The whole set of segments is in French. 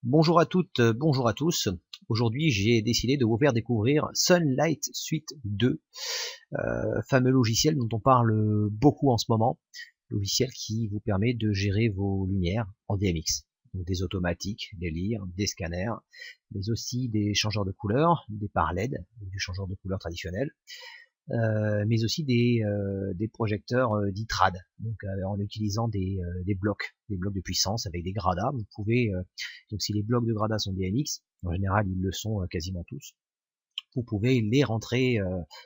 Bonjour à toutes, bonjour à tous. Aujourd'hui, j'ai décidé de vous faire découvrir Sunlight Suite 2, fameux logiciel dont on parle beaucoup en ce moment, logiciel qui vous permet de gérer vos lumières en DMX. Donc des automatiques, des lyres, des scanners, mais aussi des changeurs de couleurs, des pare LED, du changeur de couleur traditionnel, mais aussi des projecteurs dits trad, donc en utilisant des blocs de puissance avec des gradas. Vous pouvez, donc si les blocs de gradas sont DMX, en général ils le sont quasiment tous, vous pouvez les rentrer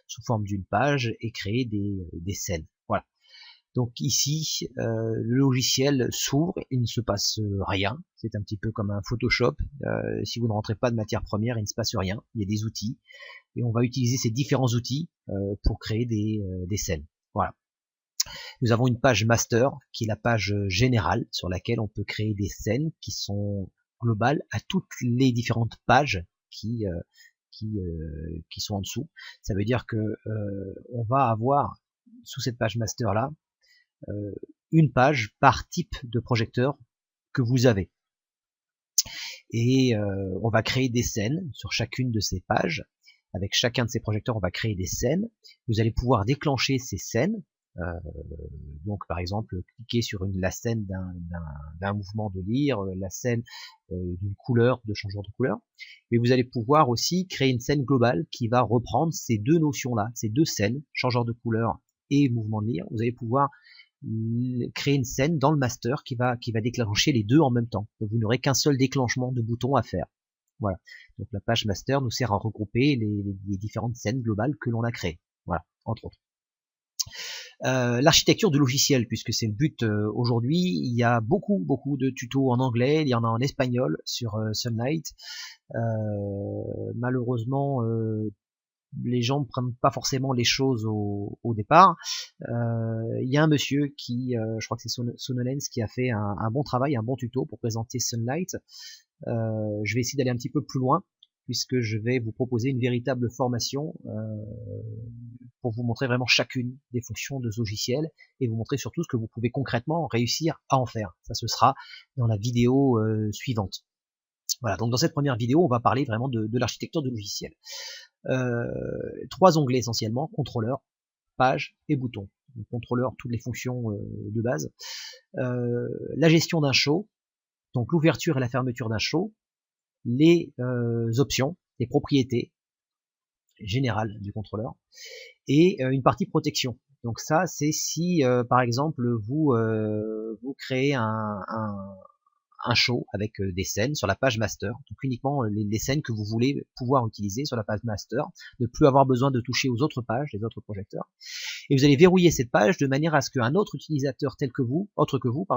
sous forme d'une page et créer des scènes. Voilà. Donc ici, le logiciel s'ouvre, il ne se passe rien. C'est un petit peu comme un Photoshop. Si vous ne rentrez pas de matière première, il ne se passe rien. Il y a des outils et on va utiliser ces différents outils pour créer des scènes. Voilà. Nous avons une page master qui est la page générale sur laquelle on peut créer des scènes qui sont globales à toutes les différentes pages qui sont en dessous. Ça veut dire que on va avoir sous cette page master là une page par type de projecteur que vous avez. Et on va créer des scènes sur chacune de ces pages. Avec chacun de ces projecteurs, on va créer des scènes. Vous allez pouvoir déclencher ces scènes. Donc par exemple, cliquer sur la scène d'un mouvement de lyre, la scène d'une couleur, de changement de couleur. Mais vous allez pouvoir aussi créer une scène globale qui va reprendre ces deux notions-là, ces deux scènes, changeur de couleur et mouvement de lyre. Vous allez pouvoir créer une scène dans le master qui va déclencher les deux en même temps. Donc vous n'aurez qu'un seul déclenchement de bouton à faire. Voilà. Donc la page master nous sert à regrouper les différentes scènes globales que l'on a créées. Voilà, entre autres. L'architecture du logiciel, puisque c'est le but aujourd'hui, il y a beaucoup de tutos en anglais, il y en a en espagnol sur Sunlight. Malheureusement, les gens ne prennent pas forcément les choses au départ. Il y a un monsieur qui, je crois que c'est Sonolens, qui a fait un bon travail, un bon tuto pour présenter Sunlight. Je vais essayer d'aller un petit peu plus loin, puisque je vais vous proposer une véritable formation pour vous montrer vraiment chacune des fonctions de ce logiciel et vous montrer surtout ce que vous pouvez concrètement réussir à en faire. Ça, ce sera dans la vidéo suivante. Voilà, donc dans cette première vidéo, on va parler vraiment de l'architecture du logiciel. Trois onglets essentiellement, contrôleur, page et bouton. Donc, contrôleur, toutes les fonctions de base. La gestion d'un show, donc l'ouverture et la fermeture d'un show, les options, les propriétés générales du contrôleur, et une partie protection. Donc ça, c'est si par exemple vous créez un show avec des scènes sur la page master, donc uniquement les scènes que vous voulez pouvoir utiliser sur la page master, ne plus avoir besoin de toucher aux autres pages, les autres projecteurs. Et vous allez verrouiller cette page de manière à ce qu'un autre utilisateur autre que vous,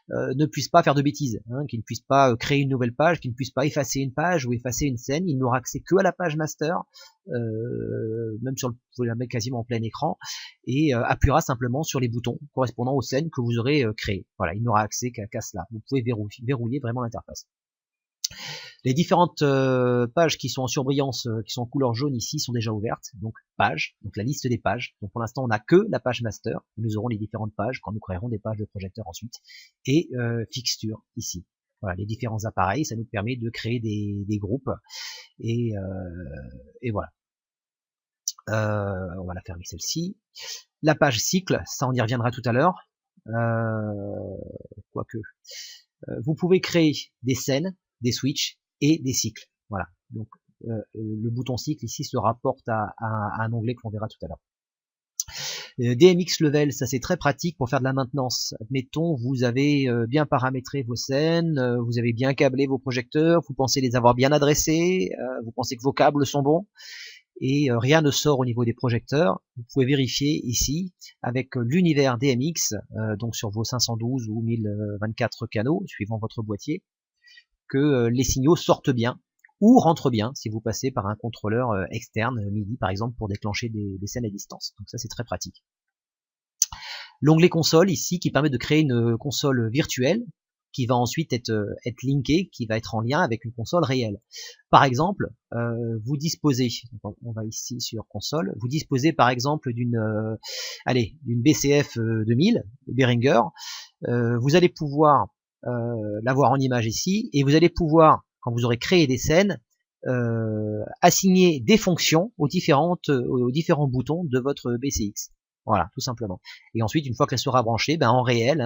ne puisse pas faire de bêtises, qu'il ne puisse pas créer une nouvelle page, qu'il ne puisse pas effacer une page ou effacer une scène. Il n'aura accès que à la page master, même vous pouvez la mettre quasiment en plein écran, et appuiera simplement sur les boutons correspondant aux scènes que vous aurez créées. Voilà, il n'aura accès qu'à cela. Vous pouvez verrouiller vraiment l'interface. Les différentes pages qui sont en surbrillance, qui sont en couleur jaune ici, sont déjà ouvertes. Donc page, donc la liste des pages. Donc pour l'instant on n'a que la page master. Nous aurons les différentes pages quand nous créerons des pages de projecteurs ensuite. Et fixture ici. Voilà, les différents appareils, ça nous permet de créer des groupes. Et voilà. On va la fermer celle-ci. La page cycle, ça on y reviendra tout à l'heure. Quoique. Vous pouvez créer des scènes, des switches et des cycles. Voilà. Donc le bouton cycle ici se rapporte à un onglet que l'on verra tout à l'heure. DMX Level, ça c'est très pratique pour faire de la maintenance. Admettons, vous avez bien paramétré vos scènes, vous avez bien câblé vos projecteurs, vous pensez les avoir bien adressés, vous pensez que vos câbles sont bons, et rien ne sort au niveau des projecteurs. Vous pouvez vérifier ici avec l'univers DMX, donc sur vos 512 ou 1024 canaux, suivant votre boîtier, que les signaux sortent bien ou rentrent bien si vous passez par un contrôleur externe, MIDI par exemple, pour déclencher des scènes à distance. Donc ça c'est très pratique. L'onglet console ici qui permet de créer une console virtuelle qui va ensuite être linkée, qui va être en lien avec une console réelle. Par exemple, vous disposez, on va ici sur console, vous disposez par exemple d'une BCF 2000, Behringer, vous allez pouvoir l'avoir en image ici, et vous allez pouvoir, quand vous aurez créé des scènes, assigner des fonctions aux différents boutons de votre BCX. Voilà, tout simplement. Et ensuite, une fois qu'elle sera branchée, ben en réel,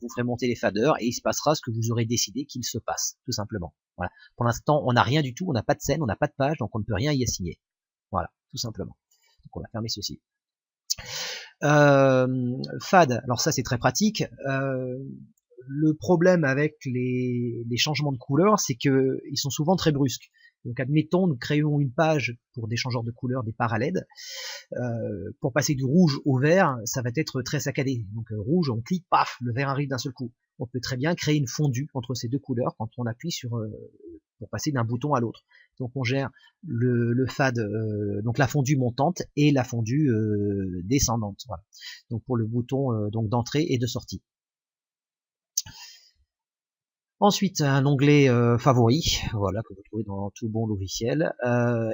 vous ferez monter les faders et il se passera ce que vous aurez décidé qu'il se passe, tout simplement. Voilà. Pour l'instant, on n'a rien du tout, on n'a pas de scène, on n'a pas de page, donc on ne peut rien y assigner. Voilà, tout simplement. Donc on va fermer ceci. FAD, alors ça c'est très pratique. Le problème avec les changements de couleur, c'est que ils sont souvent très brusques. Donc admettons, nous créons une page pour des changeurs de couleur, des parallèles. Pour passer du rouge au vert, ça va être très saccadé. Donc rouge, on clique, paf, le vert arrive d'un seul coup. On peut très bien créer une fondue entre ces deux couleurs quand on appuie sur pour passer d'un bouton à l'autre. Donc on gère le FAD, donc la fondue montante et la fondue descendante. Voilà. Donc pour le bouton donc d'entrée et de sortie. Ensuite, un onglet favori, voilà, que vous trouvez dans tout bon logiciel.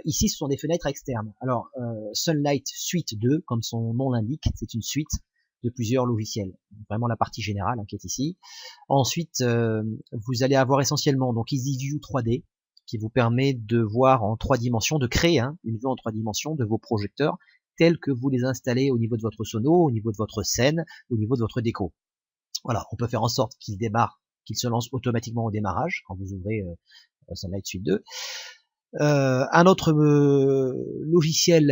Ici, ce sont des fenêtres externes. Alors, Sunlight Suite 2, comme son nom l'indique, c'est une suite de plusieurs logiciels. Vraiment la partie générale qui est ici. Ensuite, vous allez avoir essentiellement donc EasyView 3D, qui vous permet de voir en 3 dimensions, de créer une vue en 3 dimensions de vos projecteurs, tels que vous les installez au niveau de votre sono, au niveau de votre scène, au niveau de votre déco. Voilà, on peut faire en sorte qu'ils démarrent, qu'il se lance automatiquement au démarrage quand vous ouvrez Sunlight Suite 2. Un autre logiciel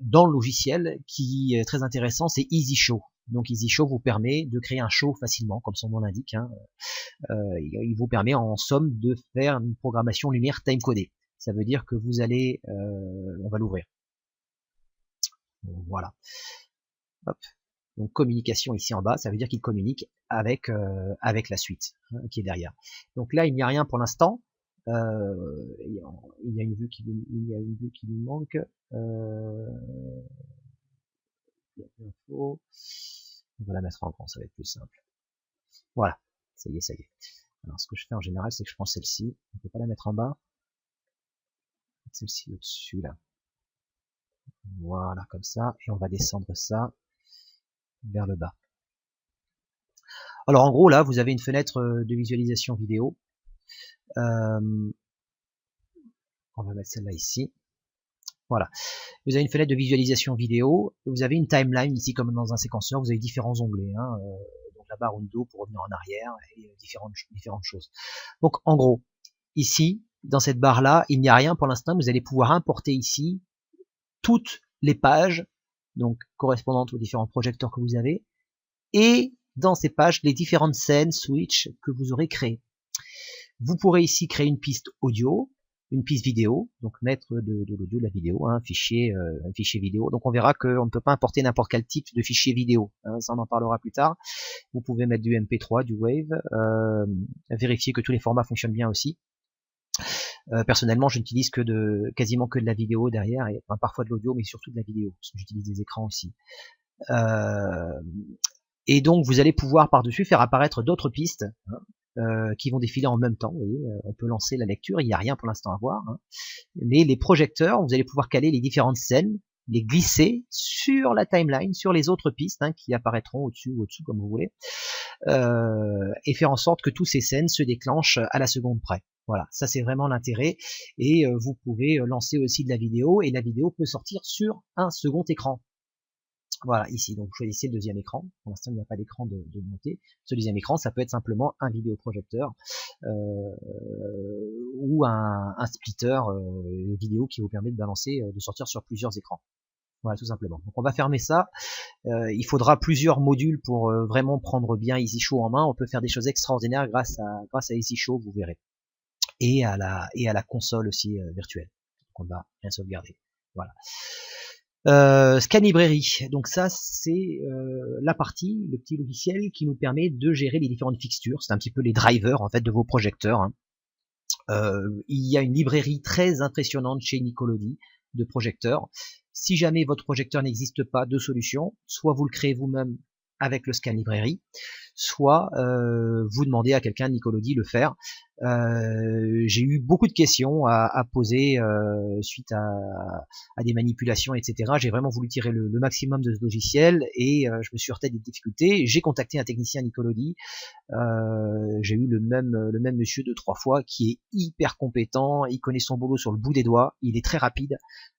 dans le logiciel qui est très intéressant, c'est EasyShow. Donc EasyShow vous permet de créer un show facilement, comme son nom l'indique. Il vous permet en somme de faire une programmation lumière time-codée. Ça veut dire que vous allez, on va l'ouvrir. Voilà. Hop. Donc communication ici en bas, ça veut dire qu'il communique avec la suite qui est derrière. Donc là, il n'y a rien pour l'instant. Il y a une vue qui lui manque. On va la mettre en grand, ça va être plus simple. Voilà, ça y est, ça y est. Alors ce que je fais en général, c'est que je prends celle-ci. On peut pas la mettre en bas. Celle-ci au-dessus là. Voilà, comme ça, et on va descendre ça vers le bas. Alors en gros là, vous avez une fenêtre de visualisation vidéo. On va mettre celle-là ici. Voilà. Vous avez une fenêtre de visualisation vidéo. Vous avez une timeline ici comme dans un séquenceur. Vous avez différents onglets. Donc la barre window pour revenir en arrière et différentes choses. Donc en gros, ici, dans cette barre-là, il n'y a rien pour l'instant. Vous allez pouvoir importer ici toutes les pages donc correspondantes aux différents projecteurs que vous avez et dans ces pages les différentes scènes switch que vous aurez créées. Vous pourrez ici créer une piste audio, une piste vidéo, donc mettre de l'audio, de la vidéo, un fichier vidéo. Donc on verra qu'on ne peut pas importer n'importe quel type de fichier vidéo, ça on en parlera plus tard. Vous pouvez mettre du MP3, du Wave, vérifier que tous les formats fonctionnent bien aussi. Personnellement, je n'utilise quasiment que de la vidéo derrière, et enfin, parfois de l'audio, mais surtout de la vidéo, parce que j'utilise des écrans aussi. Et donc vous allez pouvoir par-dessus faire apparaître d'autres pistes qui vont défiler en même temps. Vous voyez, on peut lancer la lecture, il n'y a rien pour l'instant à voir. Mais les projecteurs, vous allez pouvoir caler les différentes scènes, les glisser sur la timeline, sur les autres pistes qui apparaîtront au-dessus ou au-dessous comme vous voulez, et faire en sorte que toutes ces scènes se déclenchent à la seconde près. Voilà, ça c'est vraiment l'intérêt. Et vous pouvez lancer aussi de la vidéo, et la vidéo peut sortir sur un second écran. Voilà, ici, donc vous choisissez le deuxième écran. Pour l'instant, il n'y a pas d'écran de montée. Ce deuxième écran, ça peut être simplement un vidéoprojecteur ou un splitter vidéo qui vous permet de balancer, de sortir sur plusieurs écrans. Voilà, tout simplement. Donc on va fermer ça. Il faudra plusieurs modules pour vraiment prendre bien EasyShow en main. On peut faire des choses extraordinaires grâce à EasyShow, vous verrez. Et à la console aussi virtuelle. Donc on va bien sauvegarder. Voilà. Scanibrary, donc ça c'est la partie, le petit logiciel qui nous permet de gérer les différentes fixtures. C'est un petit peu les drivers en fait de vos projecteurs. Il y a une librairie très impressionnante chez Nicolodi de projecteurs. Si jamais votre projecteur n'existe pas, deux solutions, soit vous le créez vous-même avec le Scanibrary, soit vous demandez à quelqu'un, Nicology, le faire. J'ai eu beaucoup de questions à poser suite à des manipulations, etc. J'ai vraiment voulu tirer le maximum de ce logiciel et je me suis heurté à des difficultés. J'ai contacté un technicien, Nicology. J'ai eu le même monsieur 2-3 fois qui est hyper compétent, il connaît son boulot sur le bout des doigts, il est très rapide,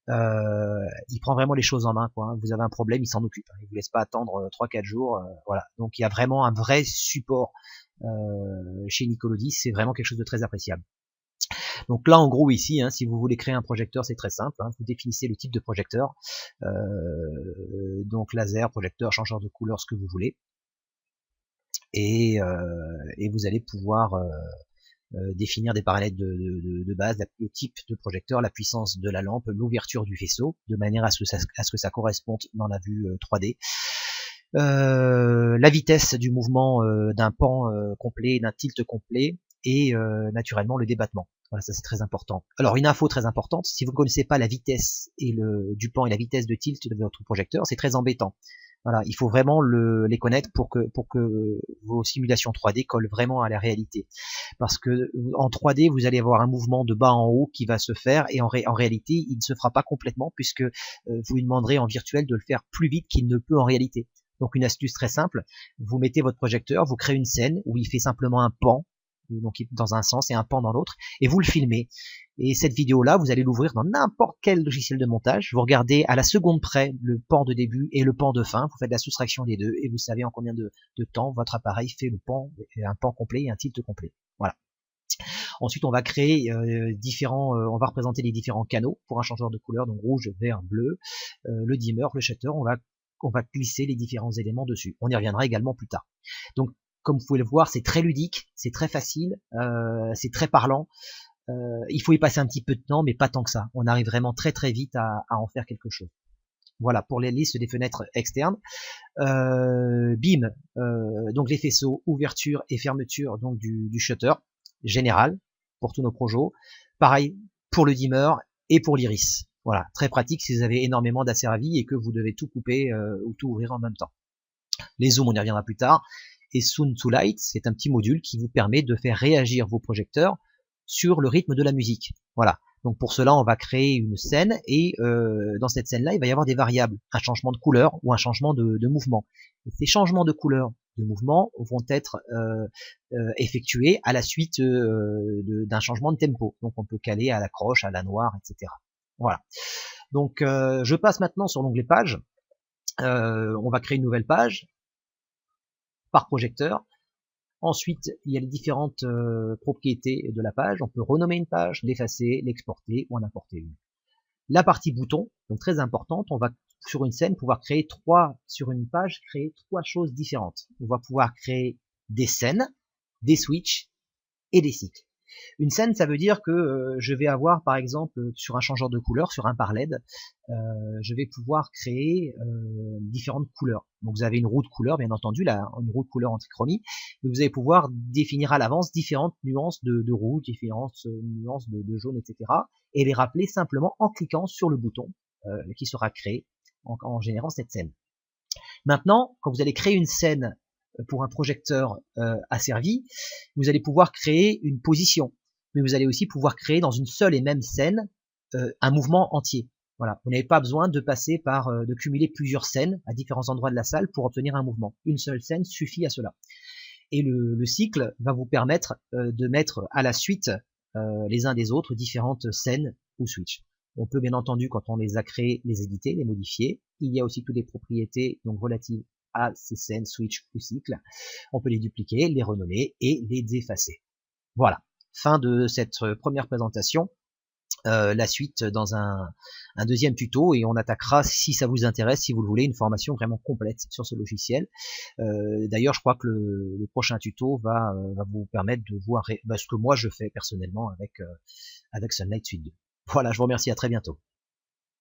il prend vraiment les choses en main, quoi. Vous avez un problème, il s'en occupe, il vous laisse pas attendre 3-4 jours, voilà. Donc il y a vraiment un vrai support chez Nicology, c'est vraiment quelque chose de très appréciable. Donc là en gros ici, si vous voulez créer un projecteur, c'est très simple, vous définissez le type de projecteur, donc laser, projecteur, changeur de couleur, ce que vous voulez. Et vous allez pouvoir définir des paramètres de base, le type de projecteur, la puissance de la lampe, l'ouverture du faisceau, de manière à ce que ça corresponde dans la vue 3D. La vitesse du mouvement d'un pan complet, d'un tilt complet, et naturellement le débattement. Voilà, ça c'est très important. Alors une info très importante, si vous ne connaissez pas la vitesse du pan et la vitesse de tilt de votre projecteur, c'est très embêtant. Voilà, il faut vraiment les connaître pour que vos simulations 3D collent vraiment à la réalité. Parce que en 3D, vous allez avoir un mouvement de bas en haut qui va se faire, et en réalité, il ne se fera pas complètement, puisque vous lui demanderez en virtuel de le faire plus vite qu'il ne peut en réalité. Donc une astuce très simple, vous mettez votre projecteur, vous créez une scène où il fait simplement un pan, donc dans un sens et un pan dans l'autre, et vous le filmez. Et cette vidéo-là, vous allez l'ouvrir dans n'importe quel logiciel de montage, vous regardez à la seconde près le pan de début et le pan de fin, vous faites la soustraction des deux, et vous savez en combien de temps votre appareil fait le pan, un pan complet et un tilt complet. Voilà. Ensuite, on va créer on va représenter les différents canaux pour un changeur de couleur, donc rouge, vert, bleu, le dimmer, le shutter, on va glisser les différents éléments dessus. On y reviendra également plus tard. Donc, comme vous pouvez le voir, c'est très ludique, c'est très facile, c'est très parlant. Il faut y passer un petit peu de temps, mais pas tant que ça. On arrive vraiment très très vite à en faire quelque chose. Voilà, pour les listes des fenêtres externes. BIM, donc les faisceaux, ouverture et fermeture donc du shutter général pour tous nos projets. Pareil pour le dimmer et pour l'iris. Voilà, très pratique si vous avez énormément d'asservis et que vous devez tout couper ou tout ouvrir en même temps. Les zooms, on y reviendra plus tard. Et Sound to Light, c'est un petit module qui vous permet de faire réagir vos projecteurs sur le rythme de la musique. Voilà. Donc pour cela, on va créer une scène et dans cette scène-là, il va y avoir des variables, un changement de couleur ou un changement de mouvement. Et ces changements de couleur, de mouvement vont être effectués à la suite d'un changement de tempo. Donc on peut caler à la croche, à la noire, etc. Voilà. Donc je passe maintenant sur l'onglet page. On va créer une nouvelle page par projecteur. Ensuite, il y a les différentes propriétés de la page. On peut renommer une page, l'effacer, l'exporter ou en importer une. La partie bouton, donc très importante, on va sur une scène pouvoir créer sur une page, créer trois choses différentes. On va pouvoir créer des scènes, des switches et des cycles. Une scène, ça veut dire que je vais avoir, par exemple, sur un changeur de couleur, sur un par LED, je vais pouvoir créer différentes couleurs. Donc vous avez une roue de couleur, bien entendu, une roue de couleur antichromie, et vous allez pouvoir définir à l'avance différentes nuances de rouge, différentes nuances de jaune, etc. et les rappeler simplement en cliquant sur le bouton qui sera créé en générant cette scène. Maintenant, quand vous allez créer une scène pour un projecteur asservi, vous allez pouvoir créer une position, mais vous allez aussi pouvoir créer dans une seule et même scène un mouvement entier. Voilà, vous n'avez pas besoin de passer de cumuler plusieurs scènes à différents endroits de la salle pour obtenir un mouvement. Une seule scène suffit à cela. Et le cycle va vous permettre de mettre à la suite les uns des autres différentes scènes ou switches. On peut bien entendu, quand on les a créés, les éditer, les modifier. Il y a aussi toutes les propriétés donc relatives à ces scènes, switch ou cycle. On peut les dupliquer, les renommer et les effacer. Voilà, fin de cette première présentation. La suite dans un deuxième tuto et on attaquera, si ça vous intéresse, si vous le voulez, une formation vraiment complète sur ce logiciel. D'ailleurs, je crois que le prochain tuto va vous permettre de voir ce que moi je fais personnellement avec Sunlight Suite 2. Voilà, je vous remercie, à très bientôt.